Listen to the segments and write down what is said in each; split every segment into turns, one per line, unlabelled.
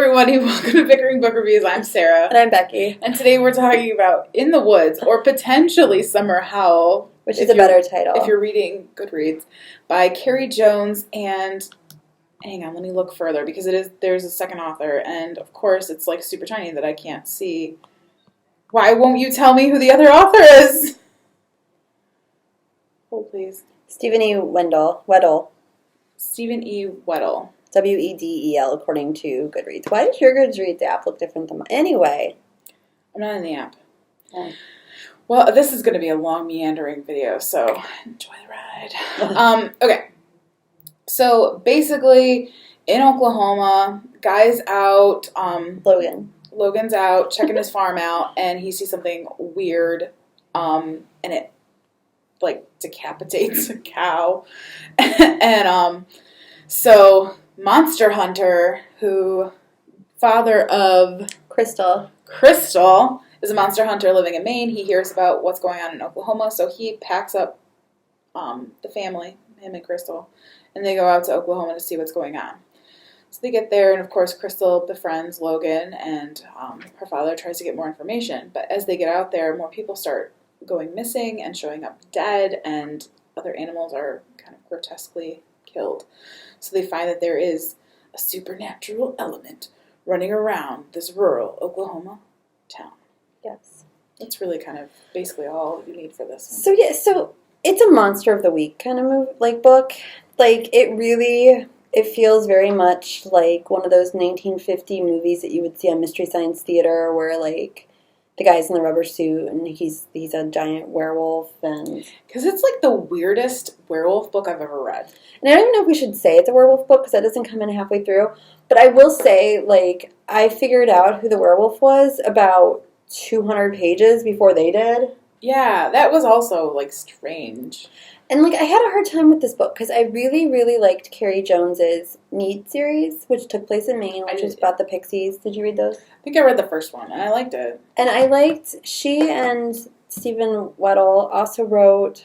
everybody, welcome to Bickering Book Reviews. I'm Sarah.
And I'm Becky.
And today we're talking about In the Woods, or potentially Summer Howl.
Which is a better title.
If you're reading Goodreads, by Carrie Jones and... Hang on, let me look further, because there's a second author, and of course it's like super tiny that I can't see. Why won't you tell me who the other author is? Hold, please.
Stephen E. Wedel.
Stephen E. Wedel.
Wedel, according to Goodreads. Why does your Goodreads app look different than mine? Anyway.
I'm not in the app.
Oh.
Well, this is going to be a long, meandering video, so enjoy the ride. Okay. So, basically, in Oklahoma, guy's out. Logan's out, checking his farm out, and he sees something weird, and it, like, decapitates a cow. And, so, Monster Hunter, father of...
Crystal,
is a monster hunter living in Maine. He hears about what's going on in Oklahoma, so he packs up the family, him and Crystal, and they go out to Oklahoma to see what's going on. So they get there, and of course Crystal befriends Logan, and her father tries to get more information. But as they get out there, more people start going missing and showing up dead, and other animals are kind of grotesquely killed. So they find that there is a supernatural element running around this rural Oklahoma town.
Yes.
That's really kind of basically all you need for this one.
So it's a Monster of the Week kind of book. Like, it feels very much like one of those 1950 movies that you would see on Mystery Science Theater where, like, the guy's in the rubber suit and he's a giant werewolf. And
because it's, like, the weirdest werewolf book I've ever read.
And I don't even know if we should say it's a werewolf book because that doesn't come in halfway through. But I will say, like, I figured out who the werewolf was about 200 pages before they did.
Yeah, that was also, like, strange.
And, like, I had a hard time with this book because I really, really liked Carrie Jones's Mead series, which took place in Maine, which was about the Pixies. Did you read those?
I think I read the first one, and I liked it.
And I liked, she and Stephen Wedel also wrote,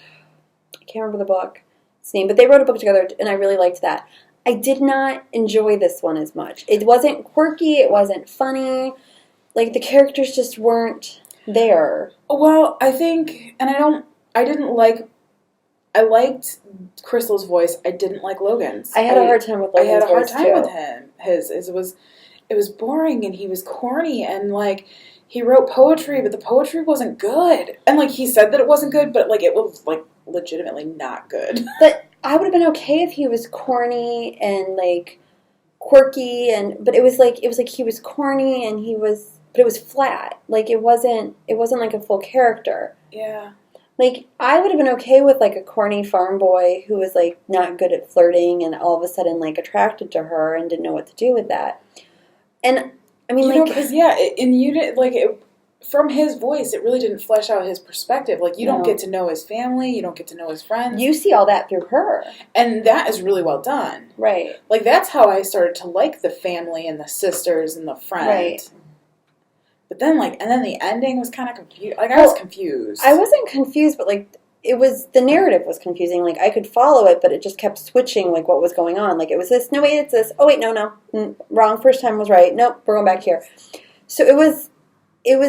I can't remember the book's name, but they wrote a book together, and I really liked that. I did not enjoy this one as much. It wasn't quirky, it wasn't funny. Like, the characters just weren't there.
Well, I think, and I liked Crystal's voice. I didn't like Logan's.
I had a hard time with Logan's voice,
I had a hard time
too.
with him. It was boring, and he was corny, and, like, he wrote poetry, but the poetry wasn't good. And, like, he said that it wasn't good, but, like, it was, like, legitimately not good.
But I would have been okay if he was corny and, like, quirky, but it was like he was corny and but it was flat. Like, it wasn't like a full character.
Yeah.
Like, I would have been okay with, like, a corny farm boy who was, like, not good at flirting and all of a sudden, like, attracted to her and didn't know what to do with that. And, I mean, from his voice, it really didn't flesh out his perspective. Like, you don't get to know his family, you don't get to know his friends. You see all that through her.
And that is really well done.
Right.
Like, that's how I started to like the family and the sisters and the friend.
Right.
But then, like, and then the ending was kind of confused. Like, I was confused.
I wasn't confused, but, like, the narrative was confusing. Like, I could follow it, but it just kept switching, like, what was going on. Like, it was this, no, wait, it's this. Oh, wait, no. Wrong, first time was right. Nope, we're going back here. So it was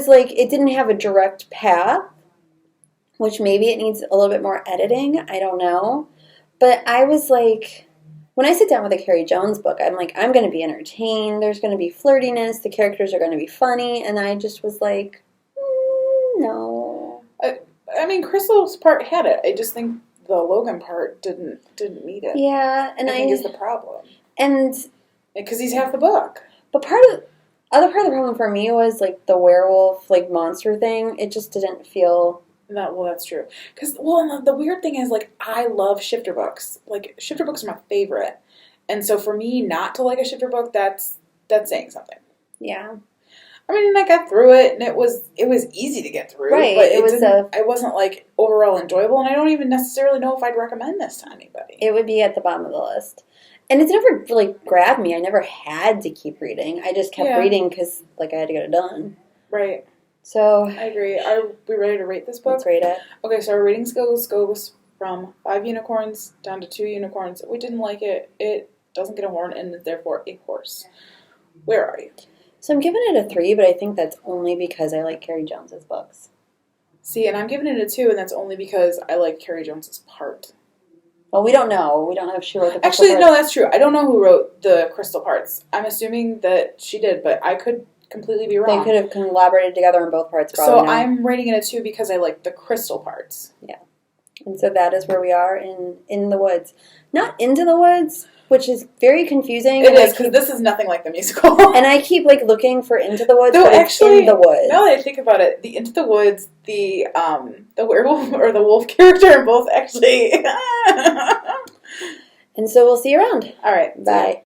like, it didn't have a direct path, which maybe it needs a little bit more editing. I don't know. But I was like, when I sit down with a Carrie Jones book, I'm like, I'm going to be entertained. There's going to be flirtiness. The characters are going to be funny. And I just was like, no.
I mean, Crystal's part had it. I just think the Logan part didn't meet it.
Yeah. And I
think is the problem.
And
because he's half the book.
But other part of the problem for me was, like, the werewolf, like, monster thing. It just didn't feel...
Well, that's true. Because, the weird thing is, like, I love shifter books. Like, shifter books are my favorite. And so for me not to like a shifter book, that's saying something.
Yeah.
I mean, I got through it, and it was easy to get through.
Right.
But it wasn't, like, overall enjoyable, and I don't even necessarily know if I'd recommend this to anybody.
It would be at the bottom of the list. And it's never, like, grabbed me. I never had to keep reading. I just kept reading because, like, I had to get it done.
Right.
So...
I agree. Are we ready to rate this book?
Let's rate it.
Okay, so our rating goes from 5 unicorns down to 2 unicorns. We didn't like it. It doesn't get a horn, and is therefore a horse. Where are you?
So I'm giving it a 3, but I think that's only because I like Carrie Jones's books.
See, and I'm giving it a 2, and that's only because I like Carrie Jones's part.
Well, we don't know. We don't know if she wrote the crystal
Actually, no,
parts.
that's true. I don't know who wrote the crystal parts. I'm assuming that she did, but I could completely be wrong.
They could have collaborated together on both parts, probably.
So
not.
I'm rating it a 2 because I like the crystal parts.
Yeah. And so that is where we are in the woods. Not Into the Woods, which is very confusing.
It is, because this is nothing like the musical.
And I keep like looking for Into the Woods,
Though
but
actually,
it's In the Woods.
now that I think about it, the Into the Woods, the werewolf or the wolf character are both actually.
And so we'll see you around.
All right.
Bye.